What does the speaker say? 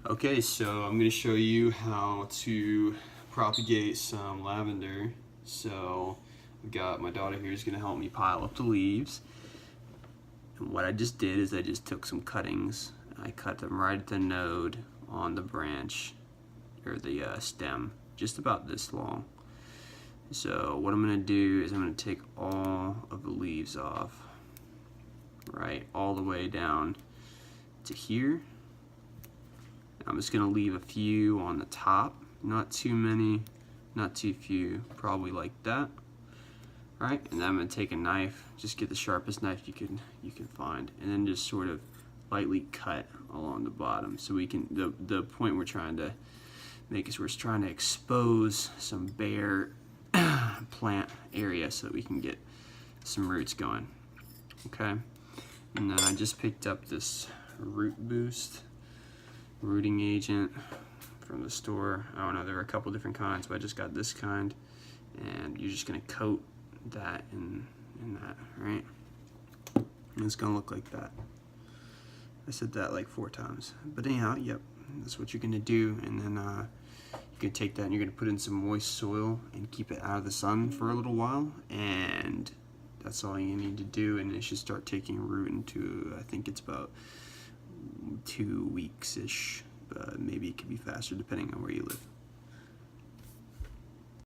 Okay, so I'm going to show you how to propagate some lavender. So I've got my daughter here is going to help me pile up the leaves. And what I just did is I just took some cuttings. I cut them right at the node on the branch, or the stem, just about this long. So what I'm going to do is I'm going to take all of the leaves off, right, all the way down to here. I'm just going to leave a few on the top, not too many, not too few, probably like that. All right, and then I'm going to take a knife, just get the sharpest knife you can find, and then just sort of lightly cut along the bottom. So we can, the point we're trying to make is we're trying to expose some bare plant area so that we can get some roots going. Okay, and then I just picked up this root boost rooting agent from the store. I don't know, there are a couple different kinds, but I just got this kind, and you're just gonna coat that in that, right? And it's gonna look like that. I said that like 4 times, but anyhow, yep, that's what you're gonna do. And then you can take that and you're gonna put in some moist soil and keep it out of the sun for a little while, and that's all you need to do, and it should start taking root into, I think it's about 2 weeks-ish, but maybe it could be faster depending on where you live.